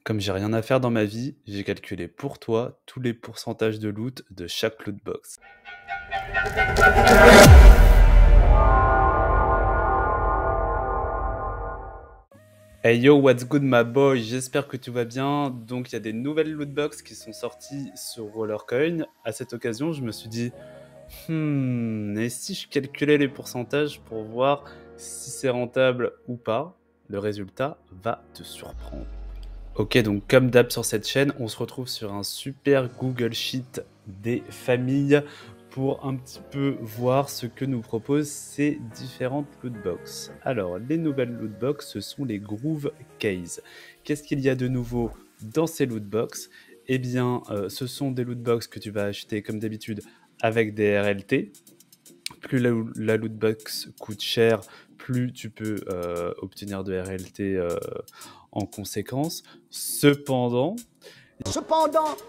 Comme j'ai rien à faire dans ma vie, j'ai calculé pour toi tous les pourcentages de loot de chaque loot box. Hey yo, what's good my boy? J'espère que tu vas bien. Donc il y a des nouvelles loot box qui sont sorties sur Rollercoin. À cette occasion, je me suis dit, et si je calculais les pourcentages pour voir si c'est rentable ou pas? Le résultat va te surprendre. Ok, donc comme d'hab sur cette chaîne, on se retrouve sur un super Google Sheet des familles pour un petit peu voir ce que nous proposent ces différentes lootbox. Alors, les nouvelles lootbox, ce sont les Groove Case. Qu'est-ce qu'il y a de nouveau dans ces lootbox? Eh bien, ce sont des lootbox que tu vas acheter comme d'habitude avec des RLT. Plus la lootbox coûte cher, plus tu peux obtenir de RLT en conséquence. Cependant, il y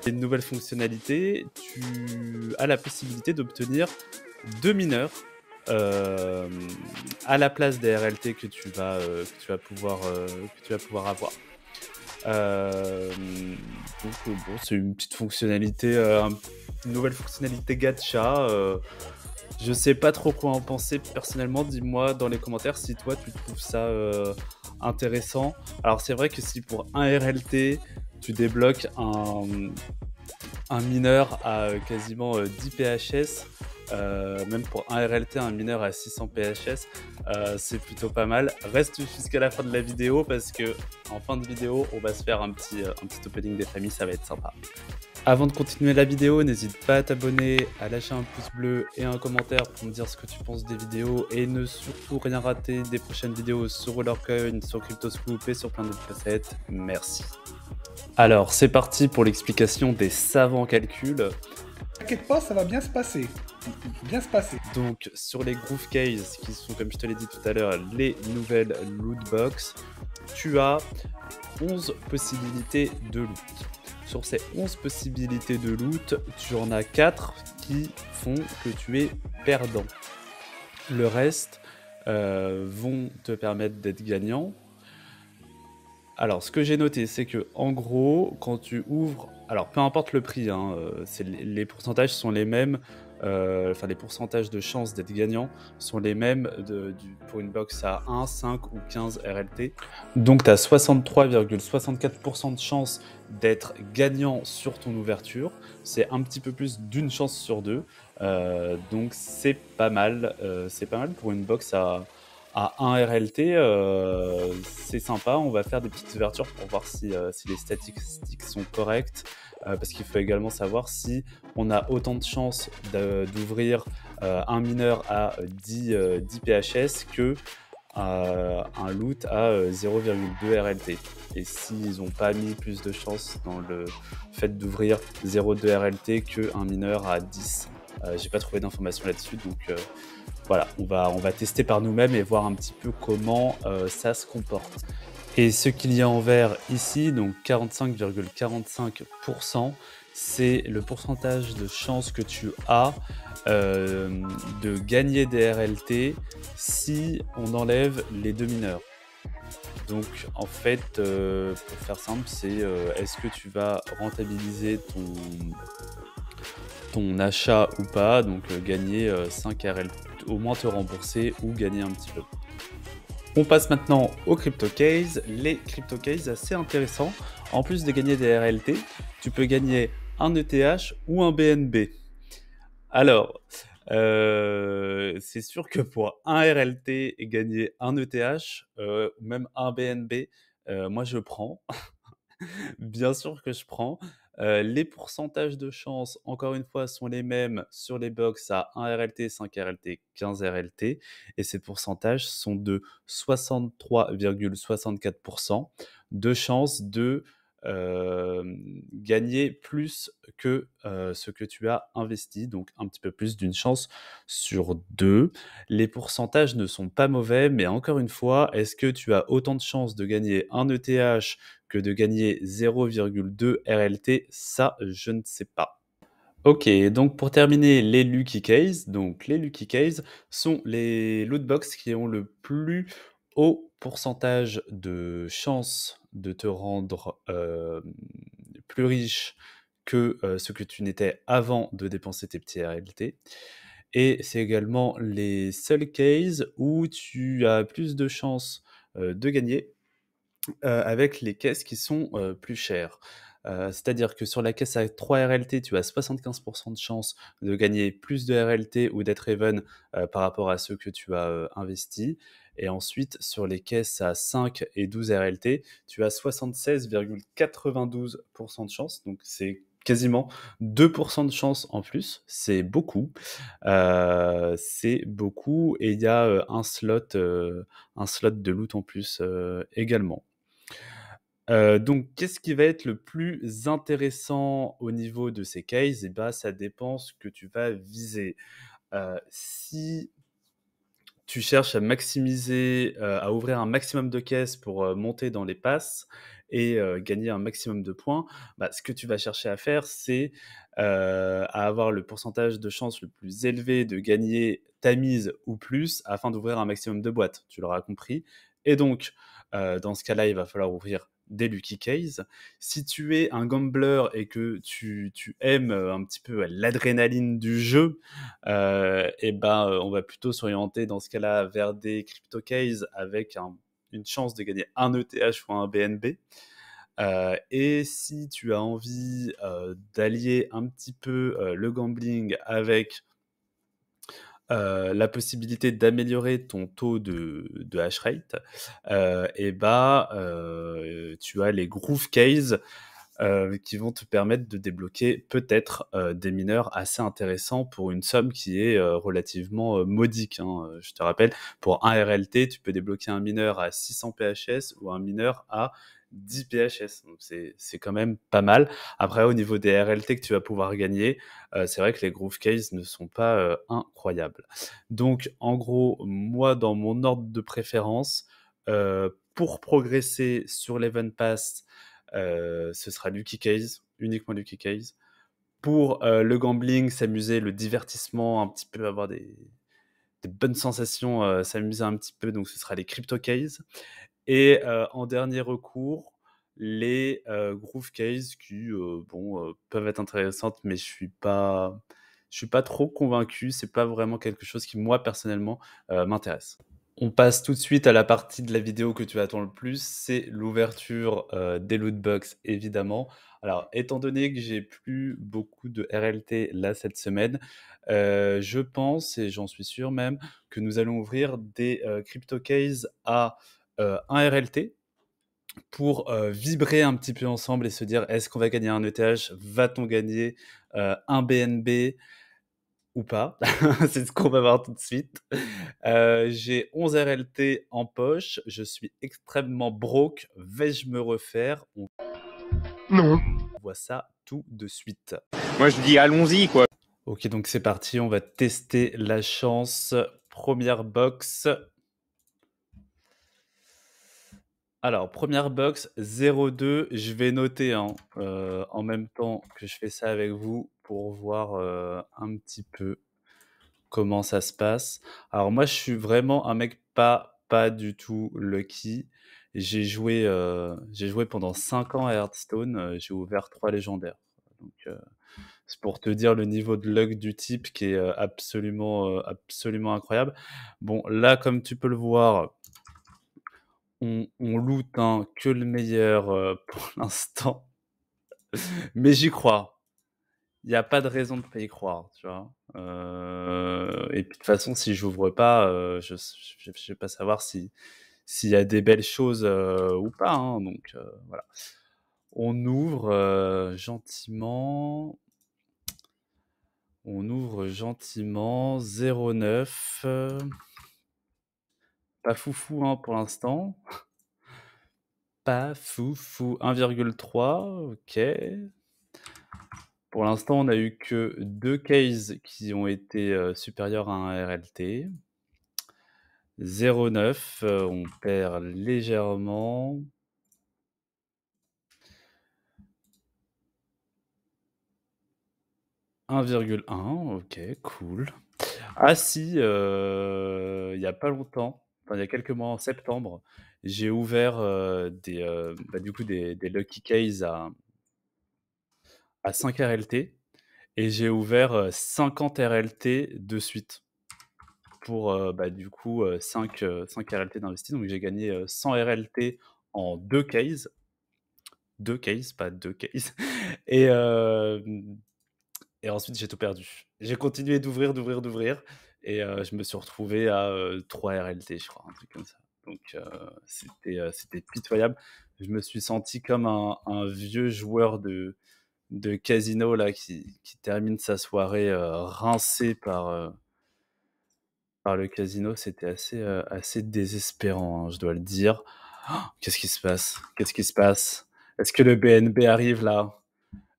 a une nouvelle fonctionnalité, tu as la possibilité d'obtenir 2 mineurs à la place des RLT que tu vas pouvoir avoir. Bon, c'est une petite fonctionnalité, une nouvelle fonctionnalité gacha. Je sais pas trop quoi en penser personnellement. Dis-moi dans les commentaires si toi tu trouves ça intéressant. Alors c'est vrai que si pour un RLT tu débloques un mineur à quasiment 10 PHS, même pour un RLT, un mineur à 600 PHS, c'est plutôt pas mal. Reste jusqu'à la fin de la vidéo parce que en fin de vidéo, on va se faire un petit opening des familles, ça va être sympa. Avant de continuer la vidéo, n'hésite pas à t'abonner, à lâcher un pouce bleu et un commentaire pour me dire ce que tu penses des vidéos et ne surtout rien rater des prochaines vidéos sur Rollercoin, sur CryptoScoop et sur plein d'autres facettes. Merci. Alors, c'est parti pour l'explication des savants calculs. T'inquiète pas, ça va bien se passer. Bien se passer. Donc, sur les Groove Case, qui sont, comme je te l'ai dit tout à l'heure, les nouvelles loot box, tu as 11 possibilités de loot. Sur ces 11 possibilités de loot, tu en as 4 qui font que tu es perdant. Le reste vont te permettre d'être gagnant. Alors, ce que j'ai noté, c'est que en gros, quand tu ouvres, alors peu importe le prix, hein, les pourcentages sont les mêmes, enfin les pourcentages de chances d'être gagnant sont les mêmes pour une box à 1, 5 ou 15 RLT. Donc tu as 63,64% de chances d'être gagnant sur ton ouverture. C'est un petit peu plus d'une chance sur deux. Donc c'est pas mal. C'est pas mal pour une box à 1 RLT, c'est sympa. On va faire des petites ouvertures pour voir si les statistiques sont correctes, parce qu'il faut également savoir si on a autant de chances d'ouvrir un mineur à 10 PHS que un loot à 0,2 RLT. Et s'ils n'ont pas mis plus de chances dans le fait d'ouvrir 0,2 RLT qu'un mineur à 10, j'ai pas trouvé d'informations là-dessus, donc voilà, on va tester par nous-mêmes et voir un petit peu comment ça se comporte. Et ce qu'il y a en vert ici, donc 45,45%, c'est le pourcentage de chances que tu as de gagner des RLT si on enlève les 2 mineurs. Donc en fait, pour faire simple, c'est est-ce que tu vas rentabiliser ton achat ou pas, donc gagner 5 RLT, au moins te rembourser ou gagner un petit peu. On passe maintenant aux CryptoCase. Les CryptoCase, assez intéressants. En plus de gagner des RLT, tu peux gagner un ETH ou un BNB. Alors, c'est sûr que pour un RLT et gagner un ETH, ou même un BNB, moi je prends. Bien sûr que je prends. Les pourcentages de chance, encore une fois, sont les mêmes sur les box à 1 RLT, 5 RLT, 15 RLT. Et ces pourcentages sont de 63,64% de chance de gagner plus que ce que tu as investi, donc un petit peu plus d'une chance sur deux. Les pourcentages ne sont pas mauvais, mais encore une fois, est-ce que tu as autant de chances de gagner un ETH que de gagner 0,2 RLT? Ça, je ne sais pas. Ok, donc pour terminer, les Lucky Case. Donc les Lucky Case sont les lootbox qui ont le plus haut pourcentage de chances de te rendre plus riche que ce que tu n'étais avant de dépenser tes petits RLT. Et c'est également les seuls cases où tu as plus de chances de gagner avec les caisses qui sont plus chères. C'est-à-dire que sur la caisse à 3 RLT, tu as 75% de chances de gagner plus de RLT ou d'être even par rapport à ceux que tu as investis. Et ensuite, sur les caisses à 5 et 12 RLT, tu as 76,92% de chance. Donc, c'est quasiment 2% de chance en plus. C'est beaucoup. Et il y a un slot de loot en plus également. Donc qu'est-ce qui va être le plus intéressant au niveau de ces cases? Et bah, ça dépend ce que tu vas viser. Si tu cherches à maximiser, à ouvrir un maximum de caisses pour, monter dans les passes et gagner un maximum de points, bah, ce que tu vas chercher à faire, c'est, à avoir le pourcentage de chance le plus élevé de gagner ta mise ou plus afin d'ouvrir un maximum de boîtes, tu l'auras compris. Et donc, dans ce cas-là, il va falloir ouvrir des lucky cases. Si tu es un gambler et que tu aimes, un petit peu l'adrénaline du jeu, et ben, on va plutôt s'orienter dans ce cas-là vers des crypto cases avec une chance de gagner un ETH ou un BNB. Et si tu as envie d'allier un petit peu le gambling avec la possibilité d'améliorer ton taux de hash rate, et bah, tu as les groove cases qui vont te permettre de débloquer peut-être des mineurs assez intéressants pour une somme qui est relativement modique, hein. Je te rappelle, pour un RLT, tu peux débloquer un mineur à 600 PHS ou un mineur à 10 PHS. Donc c'est quand même pas mal. Après, au niveau des RLT que tu vas pouvoir gagner, c'est vrai que les Groove Cases ne sont pas incroyables. Donc, en gros, moi, dans mon ordre de préférence, pour progresser sur l'Event Pass, ce sera Lucky Case, uniquement Lucky Case. Pour le gambling, s'amuser, le divertissement, un petit peu avoir des bonnes sensations, s'amuser un petit peu, donc ce sera les Crypto Cases. Et en dernier recours, les Groove Cases qui, peuvent être intéressantes, mais je suis pas trop convaincu. C'est pas vraiment quelque chose qui, moi, personnellement, m'intéresse. On passe tout de suite à la partie de la vidéo que tu attends le plus, c'est l'ouverture des loot box, évidemment. Alors, étant donné que j'ai plus beaucoup de RLT là cette semaine, je pense, et j'en suis sûr même, que nous allons ouvrir des crypto cases à 1 RLT pour vibrer un petit peu ensemble et se dire est-ce qu'on va gagner un ETH? Va-t-on gagner un BNB ou pas? C'est ce qu'on va voir tout de suite. J'ai 11 RLT en poche, je suis extrêmement broke. Vais-je me refaire? On Non. voit ça tout de suite. Moi je dis allons-y quoi. Ok, donc c'est parti, on va tester la chance. Première box. Alors, première box, 0,2. Je vais noter en même temps que je fais ça avec vous pour voir un petit peu comment ça se passe. Alors moi, je suis vraiment un mec pas du tout lucky. J'ai joué pendant 5 ans à Hearthstone, j'ai ouvert 3 légendaires. Donc c'est pour te dire le niveau de luck du type qui est absolument incroyable. Bon, là, comme tu peux le voir, on loot que le meilleur pour l'instant. Mais j'y crois. Il y a pas de raison de pas y croire, tu vois? Et puis de toute façon, si j'ouvre pas, je vais pas savoir s'il y a des belles choses, ou pas, hein, donc voilà. On ouvre gentiment 0,9, pas foufou, hein, pour l'instant. Pas foufou, 1,3, OK. Pour l'instant, on a eu que 2 cases qui ont été, supérieurs à un RLT. 0,9, on perd légèrement. 1,1, OK, cool. Ah si, il y a pas longtemps, enfin, il y a quelques mois en septembre, j'ai ouvert du coup des Lucky Case à 5 RLT et j'ai ouvert 50 RLT de suite pour du coup 5 RLT d'investi. Donc j'ai gagné 100 RLT en 2 cases. 2 cases, pas 2 cases. Et, et ensuite, j'ai tout perdu. J'ai continué d'ouvrir et je me suis retrouvé à 3 RLT, je crois, un truc comme ça. Donc c'était pitoyable. Je me suis senti comme un vieux joueur de casino là, qui termine sa soirée rincé par le casino. C'était assez désespérant, hein, je dois le dire. Oh, qu'est-ce qui se passe? Qu'est-ce qui se passe? Est-ce que le BNB arrive là?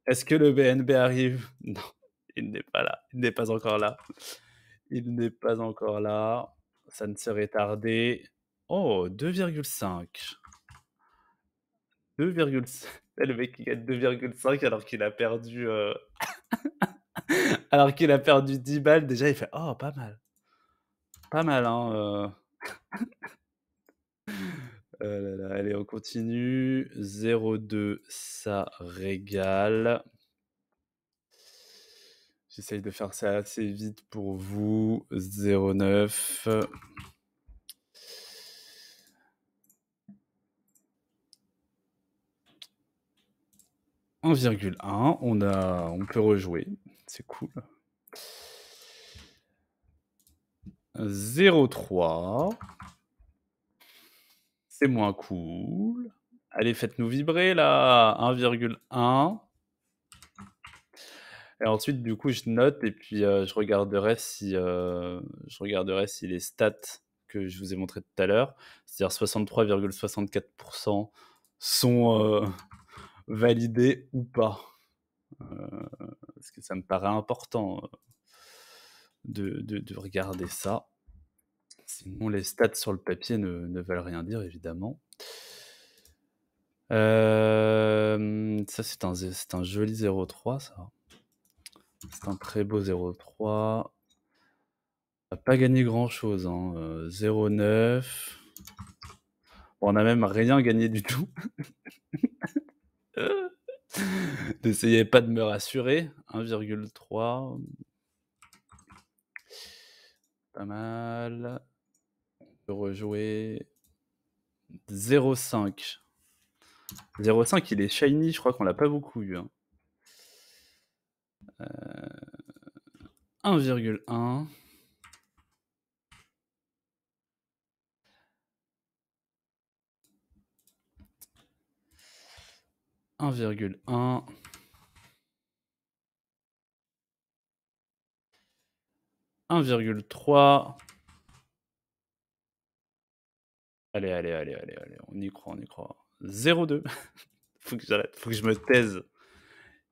Est-ce que le BNB arrive? Non, il n'est pas là. Il n'est pas encore là. Il n'est pas encore là. Ça ne serait tardé. Oh, 2,5. 2,5. Le mec qui gagne 2,5 alors qu'il a perdu alors qu'il a perdu 10 balles. Déjà, il fait oh, pas mal. Pas mal, hein. Là là. Allez, on continue. 0,2, ça régale. J'essaye de faire ça assez vite pour vous. 0,9. 1,1, on peut rejouer, c'est cool. 0,3, c'est moins cool. Allez, faites-nous vibrer là, 1,1. Et ensuite, du coup, je note et puis je regarderai si les stats que je vous ai montrées tout à l'heure, c'est-à-dire 63,64% sont validés ou pas. Parce que ça me paraît important de regarder ça. Sinon, les stats sur le papier ne veulent rien dire, évidemment. Ça, c'est un joli 0,3, ça. C'est un très beau 0,3. On n'a pas gagné grand-chose, hein. 0,9. Bon, on n'a même rien gagné du tout. N'essayez pas de me rassurer. 1,3. Pas mal. On peut rejouer. 0,5. 0,5, il est shiny, je crois qu'on l'a pas beaucoup eu. Hein. 1,1. 1,1. 1,3. Allez, on y croit. 0,2. Faut que j'arrête, faut que je me taise.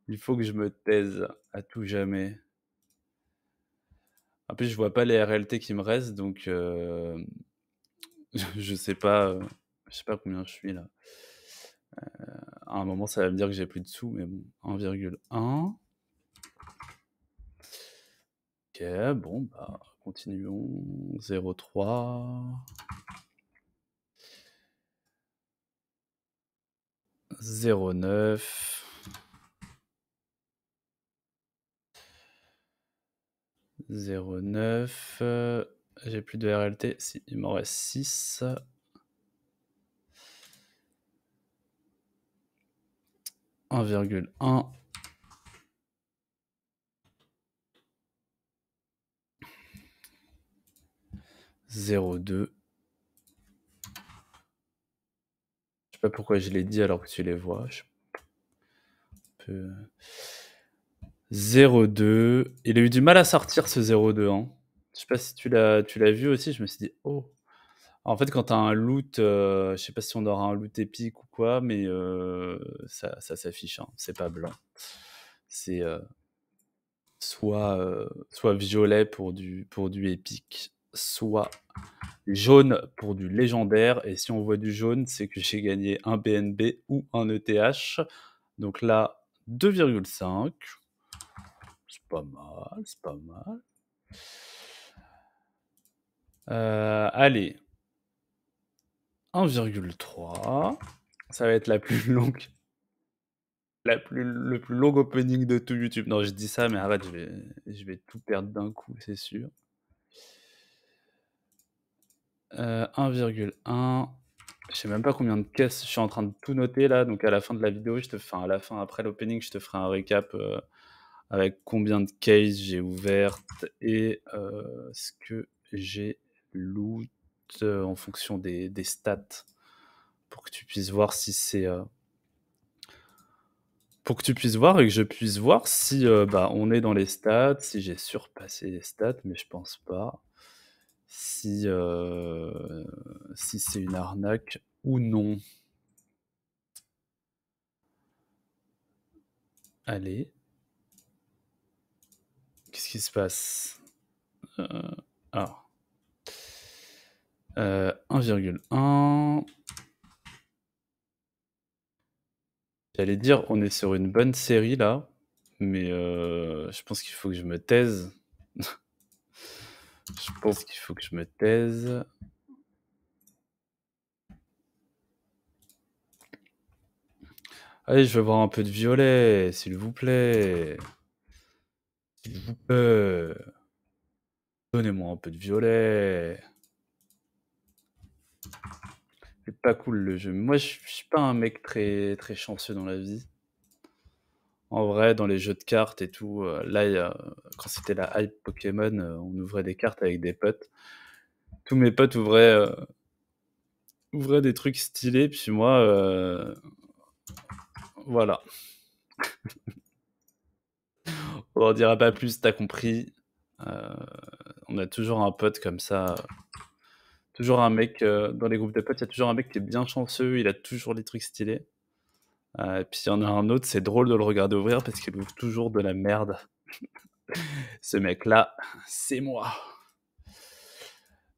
Il faut que je me taise à tout jamais. En plus, je vois pas les RLT qui me restent, donc je sais pas combien je suis là. À un moment, ça va me dire que j'ai plus de sous, mais bon, 1,1. Ok, bon, bah, continuons. 0,3. 0,9. 0,9. J'ai plus de RLT. Si, il m'en reste 6. 1,1. 0,2. Je sais pas pourquoi je l'ai dit alors que tu les vois. 0,2. Il a eu du mal à sortir ce 0,2. Hein. Je sais pas si tu l'as vu aussi. Je me suis dit, oh. En fait, quand tu as un loot, je sais pas si on aura un loot épique ou quoi, mais ça s'affiche. Hein. C'est pas blanc. C'est soit violet pour du épique, soit jaune pour du légendaire. Et si on voit du jaune, c'est que j'ai gagné un BNB ou un ETH. Donc là, 2,5. C'est pas mal. Allez. 1,3. Ça va être la plus longue. Le plus long opening de tout YouTube. Non, je dis ça, mais arrête, je vais tout perdre d'un coup, c'est sûr. 1,1. Je sais même pas combien de caisses. Je suis en train de tout noter là. Donc à la fin de la vidéo, à la fin, après l'opening, je te ferai un récap avec combien de cases j'ai ouvertes et ce que j'ai loot en fonction des stats pour que tu puisses voir si c'est. Pour que tu puisses voir et que je puisse voir si on est dans les stats, si j'ai surpassé les stats, mais je pense pas. Si c'est une arnaque ou non. Allez. Qu'est-ce qui se passe 1,1. J'allais dire, on est sur une bonne série là, mais je pense qu'il faut que je me taise. Je pense qu'il faut que je me taise. Allez, je veux voir un peu de violet, s'il vous plaît. S'il vous plaît. Donnez-moi un peu de violet. C'est pas cool le jeu. Moi, je suis pas un mec très, très chanceux dans la vie. En vrai, dans les jeux de cartes et tout, là, quand c'était la hype Pokémon, on ouvrait des cartes avec des potes. Tous mes potes ouvraient des trucs stylés, puis moi, voilà. On en dira pas plus, t'as compris. On a toujours un pote comme ça. Toujours un mec, dans les groupes de potes, il y a toujours un mec qui est bien chanceux, il a toujours des trucs stylés. Et puis il y en a un autre, c'est drôle de le regarder ouvrir parce qu'il ouvre toujours de la merde. Ce mec-là, c'est moi.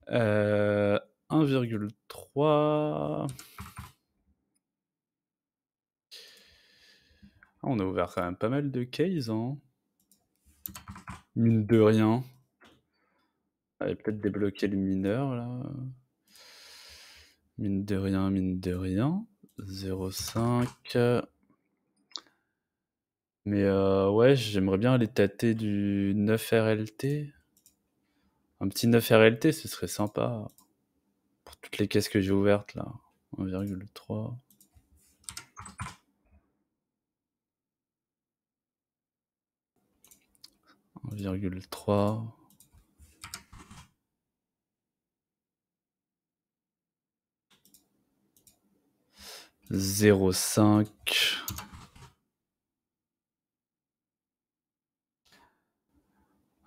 1,3. On a ouvert quand même pas mal de cases, hein. Mine de rien. Allez, peut-être débloquer le mineur, là. Mine de rien, mine de rien. 0,5. Mais ouais, j'aimerais bien aller tâter du 9 RLT. Un petit 9 RLT, ce serait sympa. Pour toutes les caisses que j'ai ouvertes, là. 1,3. 1,3. 0,5.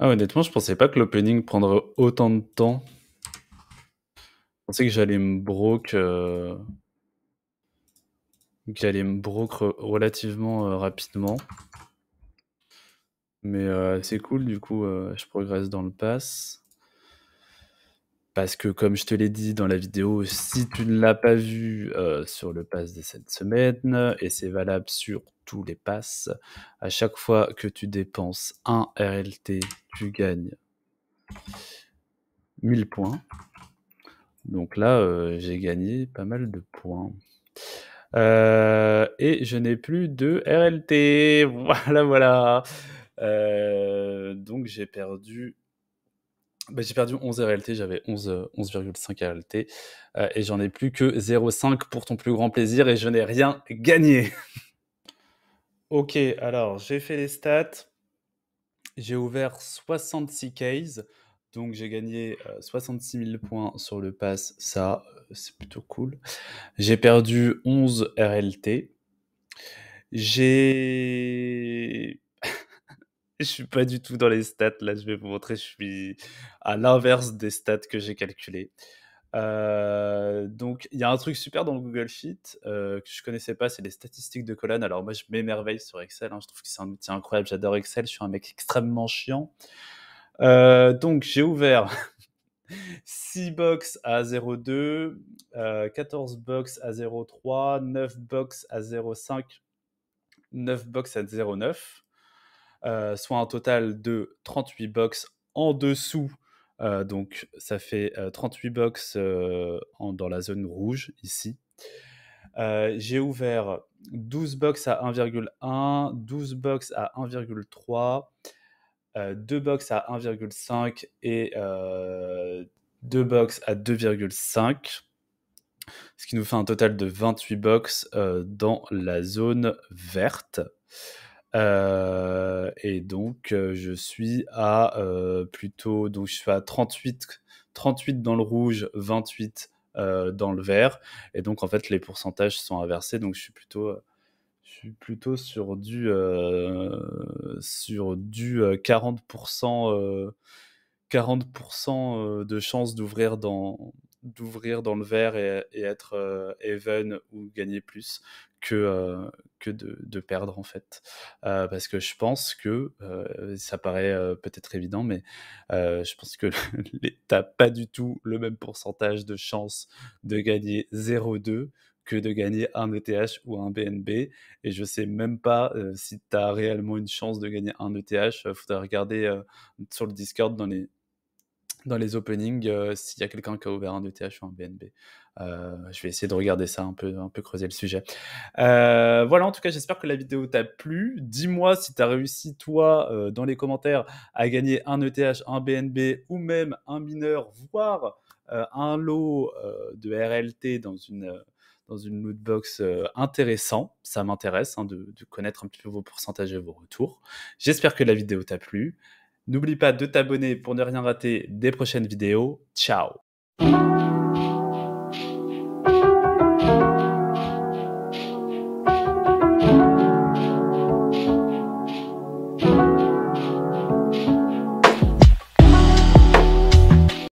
Ah, honnêtement, je pensais pas que l'opening prendrait autant de temps. Je pensais que j'allais me broke relativement rapidement. Mais c'est cool, du coup, je progresse dans le pass. Parce que comme je te l'ai dit dans la vidéo, si tu ne l'as pas vu sur le pass de cette semaine, et c'est valable sur tous les passes, à chaque fois que tu dépenses 1 RLT, tu gagnes 1000 points. Donc là, j'ai gagné pas mal de points. Et je n'ai plus de RLT. Voilà. Donc j'ai perdu 11 RLT, j'avais 11,5 RLT. Et j'en ai plus que 0,5 pour ton plus grand plaisir et je n'ai rien gagné. Ok, alors j'ai fait les stats. J'ai ouvert 66 cases. Donc j'ai gagné 66 000 points sur le pass. Ça, c'est plutôt cool. J'ai perdu 11 RLT. Je suis pas du tout dans les stats, là, je vais vous montrer, je suis à l'inverse des stats que j'ai calculées. Donc, il y a un truc super dans le Google Sheet que je connaissais pas, c'est les statistiques de colonne. Alors moi, je m'émerveille sur Excel, hein, je trouve que c'est un outil incroyable, j'adore Excel, je suis un mec extrêmement chiant. Donc, j'ai ouvert 6 box à 0,2, 14 box à 0,3, 9 box à 0,5, 9 box à 0,9. Soit un total de 38 box en dessous Donc ça fait 38 box dans la zone rouge ici. J'ai ouvert 12 box à 1,1, 12 box à 1,3, 2 box à 1,5 et 2 box à 2,5. Ce qui nous fait un total de 28 box dans la zone verte. Et donc je suis à donc je suis à 38 dans le rouge, 28 dans le vert, et donc en fait les pourcentages sont inversés, donc je suis plutôt sur du 40%, 40% de chances d'ouvrir dans le vert et être even ou gagner plus que de perdre en fait. Parce que je pense que, ça paraît peut-être évident, mais je pense que t'as pas du tout le même pourcentage de chances de gagner 0,2 que de gagner un ETH ou un BNB, et je sais même pas si tu as réellement une chance de gagner un ETH. Faudrait regarder sur le Discord dans les openings s'il y a quelqu'un qui a ouvert un ETH ou un BNB. Je vais essayer de regarder ça, un peu creuser le sujet. Voilà, en tout cas, j'espère que la vidéo t'a plu. Dis-moi si tu as réussi, toi, dans les commentaires, à gagner un ETH, un BNB ou même un mineur, voire un lot de RLT dans une lootbox intéressant. Ça m'intéresse de connaître un petit peu vos pourcentages et vos retours. J'espère que la vidéo t'a plu. N'oublie pas de t'abonner pour ne rien rater des prochaines vidéos. Ciao!